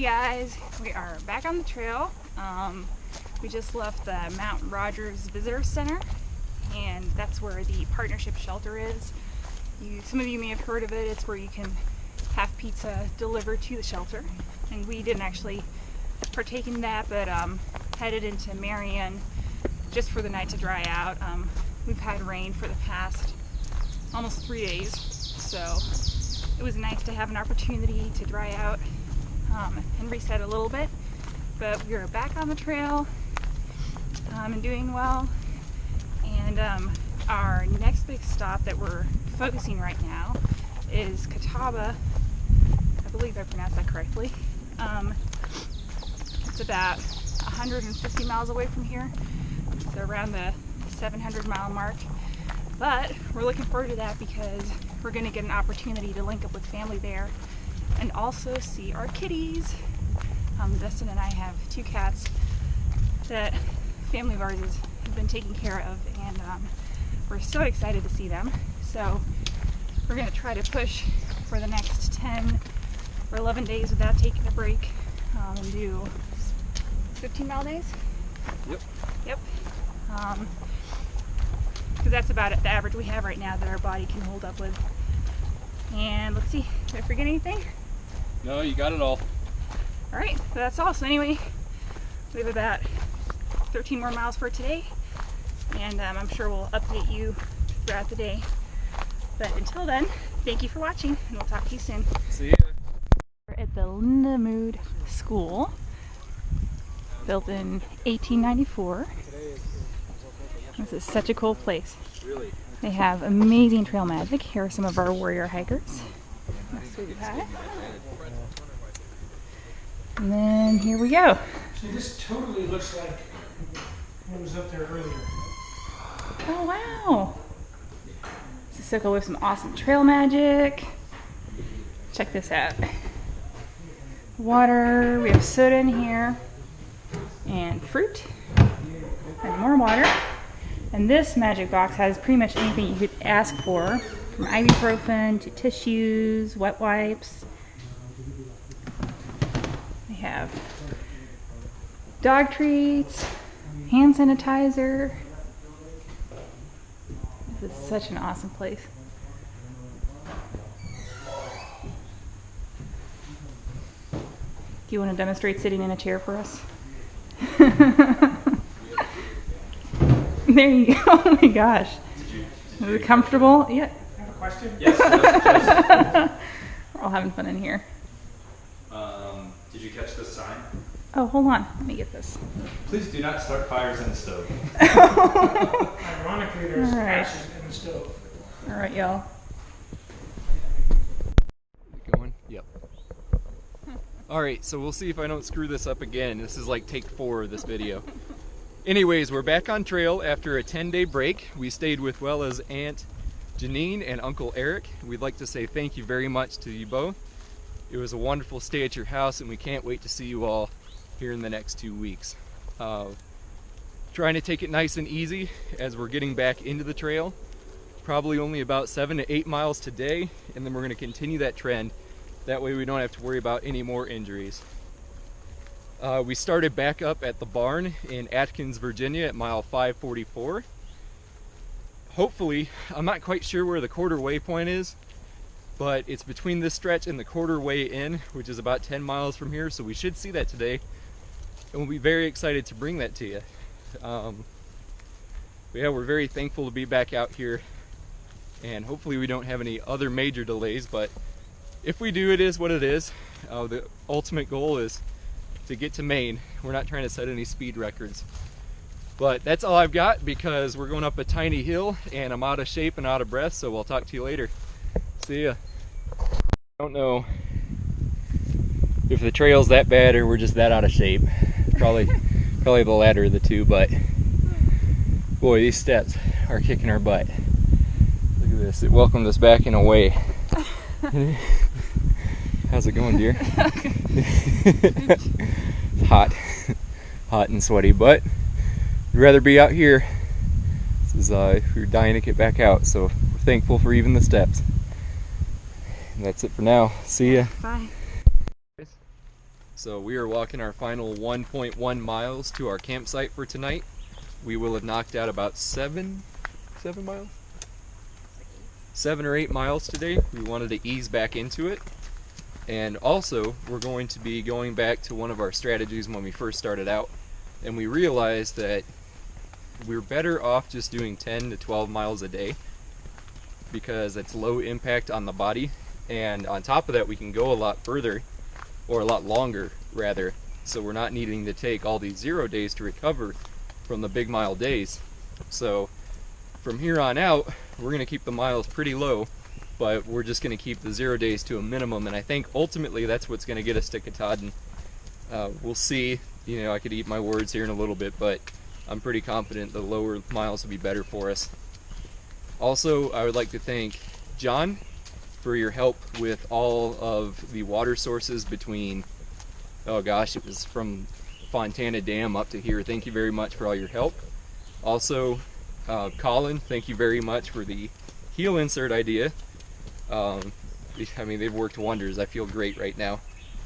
Hey guys, we are back on the trail. We just left the Mount Rogers Visitor Center, and that's where the partnership shelter is. Some of you may have heard of it. It's where you can have pizza delivered to the shelter, and we didn't actually partake in that, but headed into Marion just for the night to dry out. We've had rain for the past almost 3 days, so it was nice to have an opportunity to dry out and reset a little bit. But we are back on the trail and doing well. And our next big stop that we're focusing right now is Catawba. I believe I pronounced that correctly. It's about 150 miles away from here, so around the 700-mile mark. But we're looking forward to that because we're going to get an opportunity to link up with family there and also see our kitties. Dustin and I have 2 cats that family of ours has been taking care of, and we're so excited to see them. So we're going to try to push for the next 10 or 11 days without taking a break and do 15-mile days? Yep. Because that's about the average we have right now that our body can hold up with. And let's see, did I forget anything? No, you got it all. Alright, so that's all. So anyway, we have about 13 more miles for today, and I'm sure we'll update you throughout the day. But until then, thank you for watching, and we'll talk to you soon. See ya. We're at the Lindamood School, built in 1894. This is such a cool place. Really? They have amazing trail magic. Here are some of our warrior hikers. And then here we go. See, this totally looks like it was up there earlier. Oh wow! This is so cool. We have some awesome trail magic. Check this out. Water. We have soda in here, and fruit, and more water. And this magic box has pretty much anything you could ask for, from ibuprofen to tissues, wet wipes. We have dog treats, hand sanitizer. This is such an awesome place. Do you want to demonstrate sitting in a chair for us? There you go. Oh my gosh. Is it comfortable? Yeah. I have a question. Yes. We're all having fun in here. Did you catch this sign? Oh, hold on. Let me get this. Please do not start fires in the stove. Ironically, there's All right. ashes in the stove. All right, y'all. Going? Yep. Alright, so we'll see if I don't screw this up again. This is like take 4 of this video. Anyways, we're back on trail after a 10-day break. We stayed with Wella's Aunt Janine and Uncle Eric. We'd like to say thank you very much to you both. It was a wonderful stay at your house, and we can't wait to see you all here in the next 2 weeks. Trying to take it nice and easy as we're getting back into the trail. Probably only about 7 to 8 miles today, and then we're going to continue that trend. That way we don't have to worry about any more injuries. We started back up at the barn in Atkins, Virginia at mile 544. Hopefully, I'm not quite sure where the quarter waypoint is, but it's between this stretch and the quarter way in, which is about 10 miles from here, so we should see that today, and we'll be very excited to bring that to you. Yeah, we're very thankful to be back out here, and hopefully we don't have any other major delays, but if we do, it is what it is. The ultimate goal is to get to Maine. We're not trying to set any speed records. But that's all I've got because we're going up a tiny hill and I'm out of shape and out of breath, so we'll talk to you later. See ya. I don't know if the trail's that bad or we're just that out of shape. Probably the latter of the two, but boy, these steps are kicking our butt. Look at this, it welcomed us back in a way. How's it going, dear? It's hot and sweaty, but we'd rather be out here. This is we're dying to get back out, so we're thankful for even the steps. And that's it for now. See ya. Bye. So we are walking our final 1.1 miles to our campsite for tonight. We will have knocked out about 7 miles? 7 or 8 miles today. We wanted to ease back into it. And also, we're going to be going back to one of our strategies when we first started out. And we realized that we're better off just doing 10 to 12 miles a day because it's low impact on the body. And on top of that, we can go a lot further, or a lot longer rather, so we're not needing to take all these 0 days to recover from the big mile days. So from here on out, we're going to keep the miles pretty low, but we're just going to keep the 0 days to a minimum, and I think ultimately that's what's going to get us to Katahdin. We'll see. You know, I could eat my words here in a little bit, but I'm pretty confident the lower miles will be better for us. Also, I would like to thank John for your help with all of the water sources between, oh gosh, it was from Fontana Dam up to here. Thank you very much for all your help. Also, Colin, thank you very much for the heel insert idea. I mean, they've worked wonders. I feel great right now.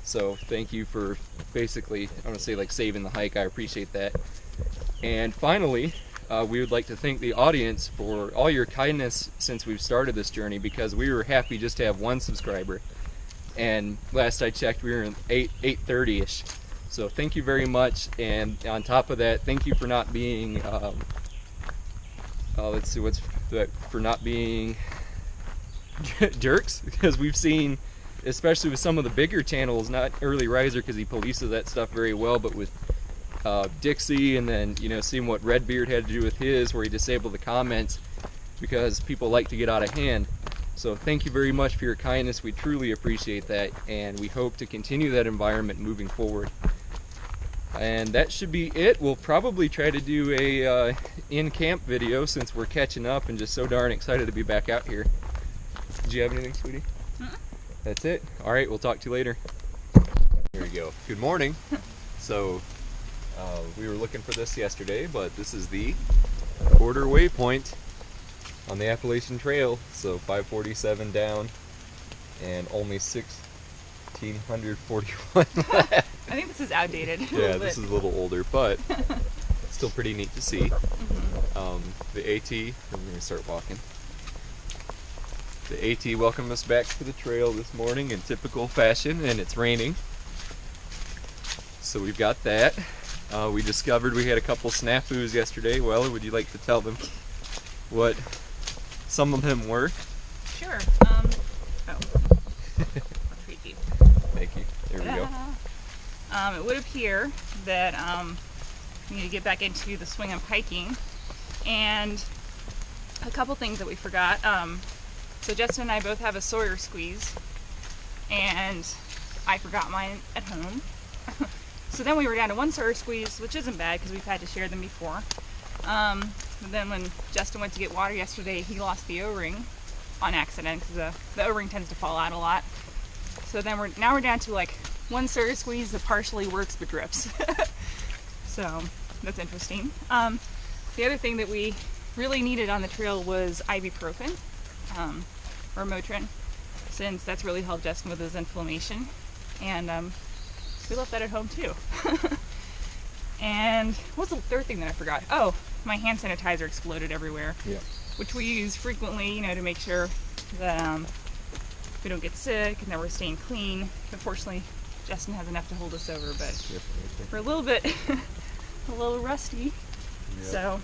So thank you for basically, I want to say, like, saving the hike. I appreciate that. And finally, we would like to thank the audience for all your kindness since we've started this journey, because we were happy just to have 1 subscriber. And last I checked, we were in 830-ish. So thank you very much. And on top of that, thank you for not being, let's see, for not being jerks, because we've seen, especially with some of the bigger channels, not Early Riser because he polices that stuff very well, but with Dixie, and then, you know, seeing what Redbeard had to do with his, where he disabled the comments because people like to get out of hand. So thank you very much for your kindness. We truly appreciate that, and we hope to continue that environment moving forward. And that should be it. We'll probably try to do a in-camp video since we're catching up and just so darn excited to be back out here. Did you have anything, sweetie? That's it. All right, we'll talk to you later. Here we go. Good morning. So we were looking for this yesterday, but this is the quarter waypoint on the Appalachian Trail. So 547 down and only 1,641 left. I think this is outdated. Yeah, this is a little older, but still pretty neat to see. The AT, I'm going to start walking. The AT welcomed us back to the trail this morning in typical fashion, and it's raining. So we've got that. We discovered we had a couple snafus yesterday. Well, would you like to tell them what some of them were? Sure. Creepy. Thank you. There we go. It would appear that we need to get back into the swing of hiking, and a couple things that we forgot. So Justin and I both have a Sawyer squeeze, and I forgot mine at home. So then we were down to 1 Sawyer squeeze, which isn't bad because we've had to share them before. But then when Justin went to get water yesterday, he lost the O-ring on accident because the O-ring tends to fall out a lot. So then now we're down to like 1 Sawyer squeeze that partially works but drips. So that's interesting. The other thing that we really needed on the trail was ibuprofen. Or Motrin, since that's really helped Justin with his inflammation, and we left that at home too. And what's the third thing that I forgot? Oh, my hand sanitizer exploded everywhere. Yeah. Which we use frequently, you know, to make sure that we don't get sick and that we're staying clean. Unfortunately, Justin has enough to hold us over, but we're a little bit a little rusty. Yeah. So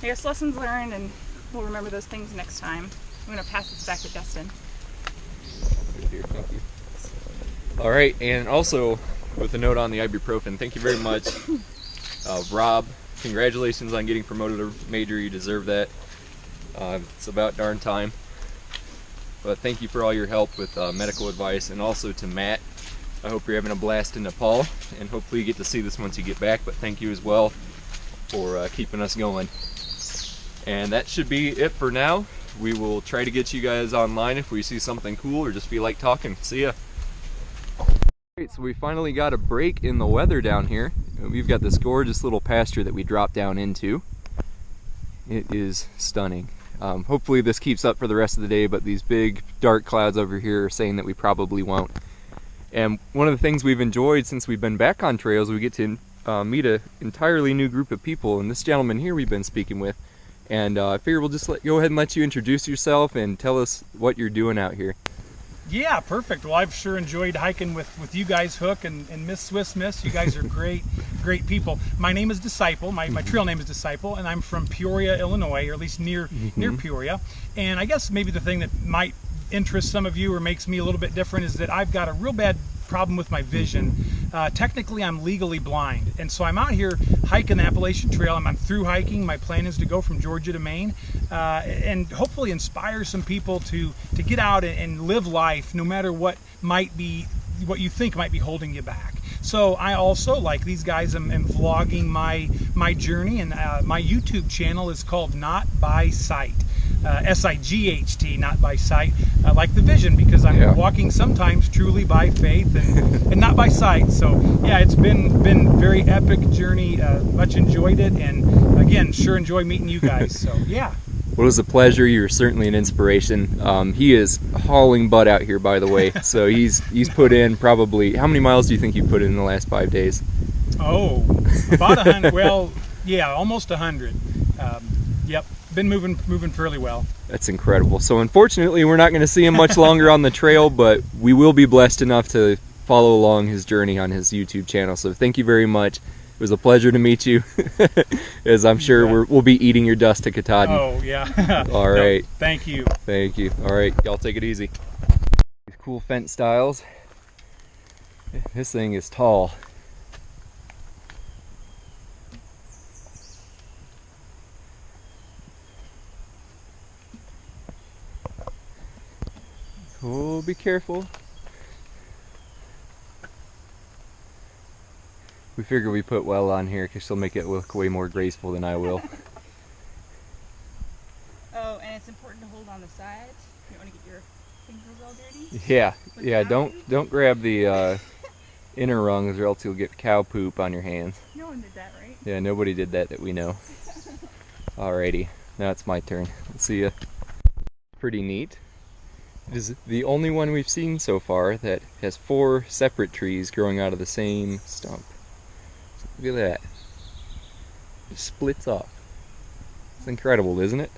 I guess lessons learned, and we'll remember those things next time. I'm going to pass this back to Justin. Good dear, thank you. All right, and also with a note on the ibuprofen, thank you very much, Rob. Congratulations on getting promoted to major. You deserve that. It's about darn time. But thank you for all your help with medical advice, and also to Matt. I hope you're having a blast in Nepal, and hopefully you get to see this once you get back. But thank you as well for keeping us going. And that should be it for now. We will try to get you guys online if we see something cool or just feel like talking. See ya. Alright, so we finally got a break in the weather down here. We've got this gorgeous little pasture that we dropped down into. It is stunning. Hopefully this keeps up for the rest of the day, but these big dark clouds over here are saying that we probably won't. And one of the things we've enjoyed since we've been back on trails, we get to meet an entirely new group of people, and this gentleman here we've been speaking with. And I figure we'll just go ahead and let you introduce yourself and tell us what you're doing out here. Yeah, perfect. Well, I've sure enjoyed hiking with you guys, Hook and Miss Swiss Miss. You guys are great people. My name is Disciple. My trail name is Disciple, and I'm from Peoria, Illinois, or at least near Peoria. And I guess maybe the thing that might interest some of you or makes me a little bit different is that I've got a real bad problem with my vision. Technically, I'm legally blind, and so I'm out here hiking the Appalachian Trail. I'm through hiking. My plan is to go from Georgia to Maine, and hopefully inspire some people to get out and live life, no matter what you think might be holding you back. So I also, like these guys, am vlogging my journey, and my YouTube channel is called Not By Sight. S-I-G-H-T, not by sight, like the vision, because I'm walking sometimes truly by faith and not by sight. So yeah, it's been very epic journey. Much enjoyed it, and again, sure enjoy meeting you guys. So yeah. Well, it was a pleasure. You're certainly an inspiration. He is hauling butt out here, by the way. So he's put in probably, how many miles do you think you put in the last 5 days? Oh, about 100. Well, yeah, almost 100. Yep. Been moving fairly well. That's incredible. So unfortunately, we're not going to see him much longer on the trail, but we will be blessed enough to follow along his journey on his YouTube channel. So thank you very much. It was a pleasure to meet you, as I'm sure we'll be eating your dust to Katahdin. Oh, yeah. All right. No, thank you. Thank you. All right, y'all take it easy. These cool fence styles. This thing is tall. Oh, be careful. We figure we put well on here because she'll make it look way more graceful than I will. Oh, and it's important to hold on the sides. You don't want to get your fingers all dirty. Yeah, don't grab the inner rungs or else you'll get cow poop on your hands. No one did that, right? Yeah, nobody did that we know. Alrighty, now it's my turn. Let's see ya. Pretty neat. It is the only one we've seen so far that has 4 separate trees growing out of the same stump. Look at that. It splits off. It's incredible, isn't it?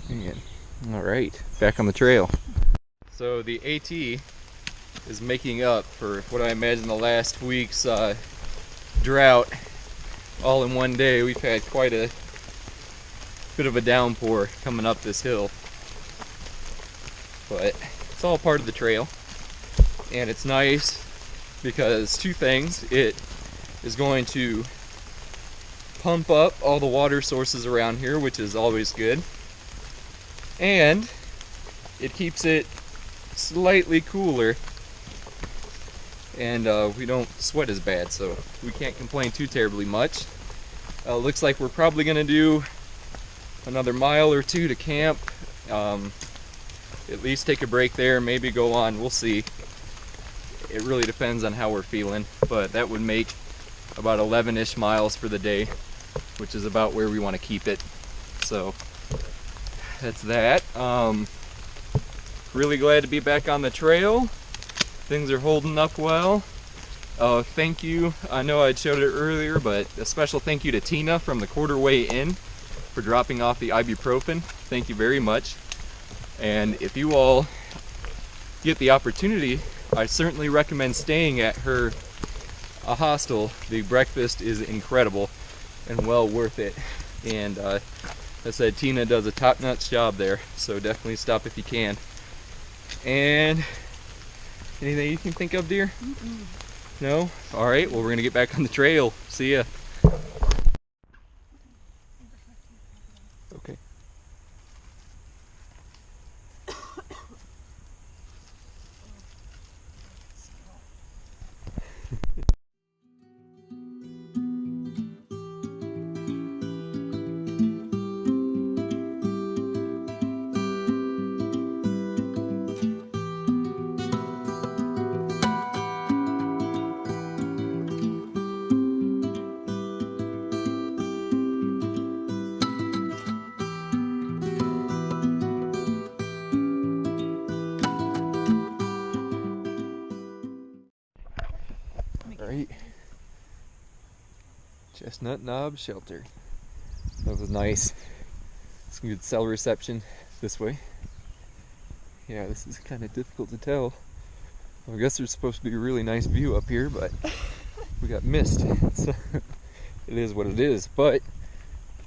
Man. Alright, back on the trail. So the AT is making up for what I imagine the last week's drought all in one day. We've had quite a bit of a downpour coming up this hill. But it's all part of the trail, and it's nice because 2 things. It is going to pump up all the water sources around here, which is always good, and it keeps it slightly cooler, and we don't sweat as bad, so we can't complain too terribly much. Looks like we're probably going to do another mile or 2 to camp. At least take a break there, maybe go on, we'll see. It really depends on how we're feeling, but that would make about 11-ish miles for the day, which is about where we want to keep it. So that's that. Really glad to be back on the trail. Things are holding up well. Thank you, I know I showed it earlier, but a special thank you to Tina from the Quarterway Inn for dropping off the ibuprofen. Thank you very much. And if you all get the opportunity, I certainly recommend staying at her hostel. The breakfast is incredible and well worth it. And I said Tina does a top-notch job there, so definitely stop if you can. And anything you can think of, dear? No? All right, well, we're going to get back on the trail. See ya. Okay. Chestnut Knob Shelter. That was nice. Some good cell reception this way. Yeah, this is kind of difficult to tell. I guess there's supposed to be a really nice view up here, but we got mist. So it is what it is. But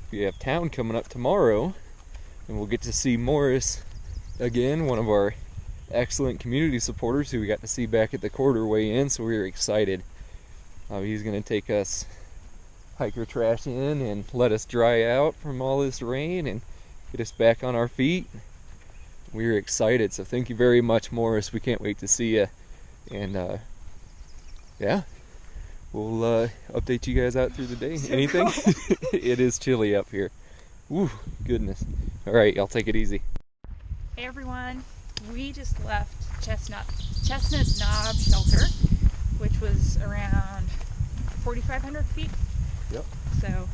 we have town coming up tomorrow, and we'll get to see Morris again, one of our excellent community supporters who we got to see back at the quarter way in, so we were excited. He's going to take us hiker trash in and let us dry out from all this rain and get us back on our feet. We're excited, so thank you very much, Morris. We can't wait to see you. And yeah, we'll update you guys out through the day. So Anything? cold. It is chilly up here. Woo, goodness. All right, y'all take it easy. Hey everyone, we just left Chestnut Knob Shelter, which was around 4,500 feet. Yep. So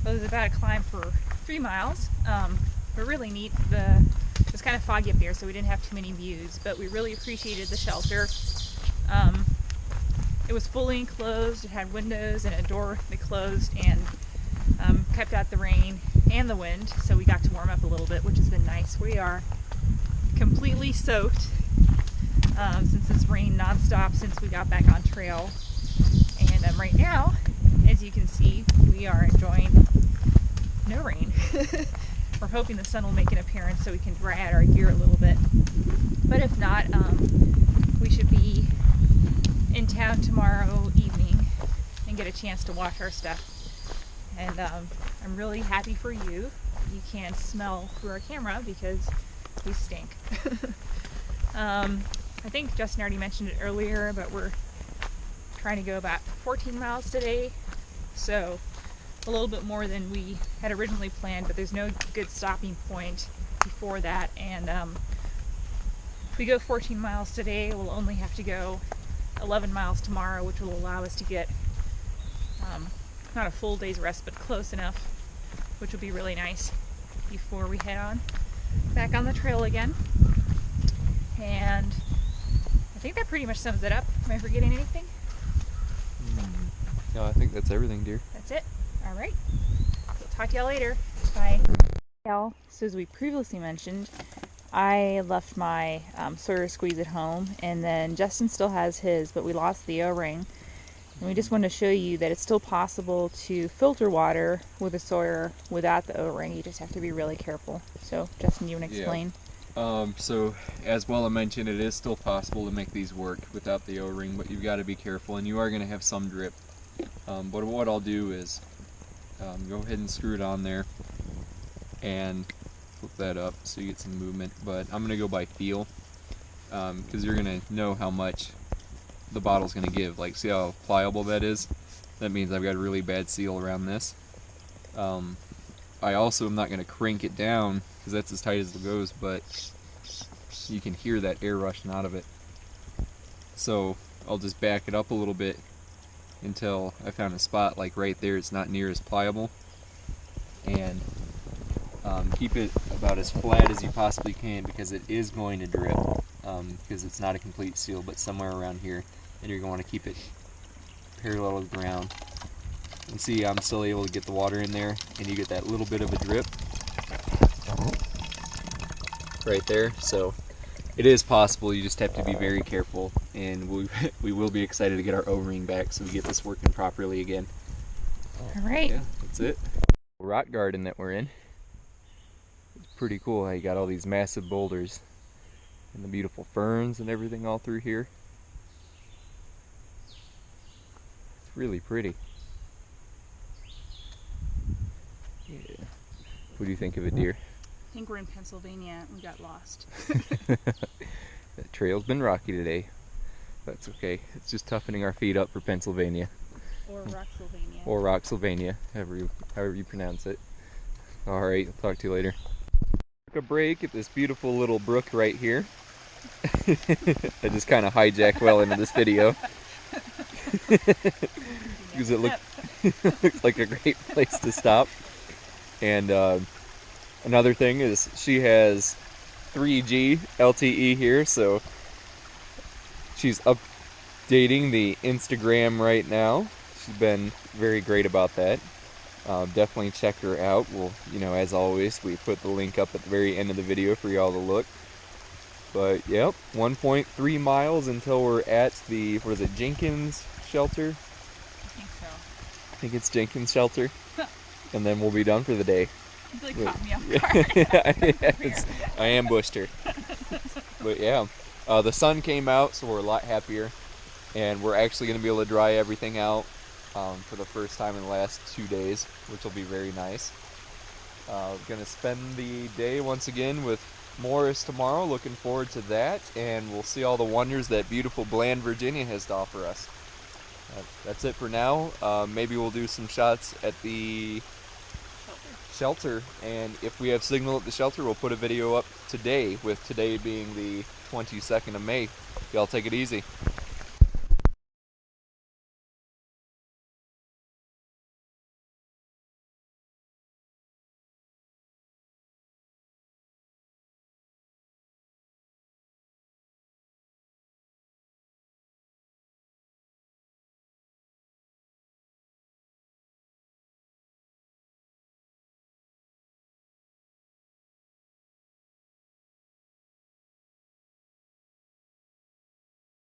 it was about a climb for 3 miles. But really neat. It was kind of foggy up there, so we didn't have too many views, but we really appreciated the shelter. It was fully enclosed. It had windows and a door that closed and kept out the rain and the wind, so we got to warm up a little bit, which has been nice. We are completely soaked since it's rained nonstop since we got back on trail. And right now, as you can see, we are enjoying no rain. We're hoping the sun will make an appearance so we can dry out our gear a little bit. But if not, we should be in town tomorrow evening and get a chance to wash our stuff. And I'm really happy for you. You can smell through our camera because we stink. I think Justin already mentioned it earlier, but we're trying to go about 14 miles today. So a little bit more than we had originally planned, but there's no good stopping point before that. And if we go 14 miles today, we'll only have to go 11 miles tomorrow, which will allow us to get not a full day's rest, but close enough, which will be really nice before we head on back on the trail again. And I think that pretty much sums it up. Am I forgetting anything? No, I think that's everything, dear. That's it. All right. We'll talk to y'all later. Bye. Y'all, so as we previously mentioned, I left my Sawyer squeeze at home, and then Justin still has his, but we lost the O-ring. And we just wanted to show you that it's still possible to filter water with a Sawyer without the O-ring. You just have to be really careful. So, Justin, you want to explain? So as Wella mentioned, it is still possible to make these work without the O-ring, but you've got to be careful, and you are going to have some drip. But what I'll do is go ahead and screw it on there and flip that up so you get some movement. But I'm going to go by feel because you're going to know how much the bottle's going to give. Like, see how pliable that is? That means I've got a really bad seal around this. I also am not going to crank it down because that's as tight as it goes, but you can hear that air rushing out of it. So I'll just back it up a little bit until I found a spot like right there. It's not near as pliable, and keep it about as flat as you possibly can because it is going to drip because it's not a complete seal, but somewhere around here, and you're going to want to keep it parallel to the ground. And see, I'm still able to get the water in there, and you get that little bit of a drip right there. So it is possible. You just have to be very careful, and we will be excited to get our O-ring back so we get this working properly again. All right. Yeah, that's it. Rock garden that we're in. It's pretty cool how you got all these massive boulders and the beautiful ferns and everything all through here. It's really pretty. Yeah. What do you think of it, dear? I think we're in Pennsylvania. We got lost. That trail's been rocky today. That's okay. It's just toughening our feet up for Pennsylvania. Or Rocksylvania. Or Rocksylvania, however you pronounce it. Alright, I'll talk to you later. Took a break at this beautiful little brook right here. I just kind of hijacked well into this video. Because it looks like a great place to stop. And another thing is she has 3G LTE here, so she's updating the Instagram right now. She's been very great about that. Definitely check her out. We'll, as always, we put the link up at the very end of the video for y'all to look. But yep, 1.3 miles until we're at the, what is it, Jenkins shelter? I think so. I think it's Jenkins shelter. And then we'll be done for the day. You really caught me off guard. Yes, I ambushed her. But yeah, the sun came out, so we're a lot happier. And we're actually going to be able to dry everything out for the first time in the last 2 days, which will be very nice. Going to spend the day once again with Morris tomorrow. Looking forward to that, and we'll see all the wonders that beautiful Bland, Virginia has to offer us. That's it for now. Maybe we'll do some shots at the shelter, and if we have signal at the shelter, we'll put a video up today, with today being the 22nd of May. Y'all take it easy.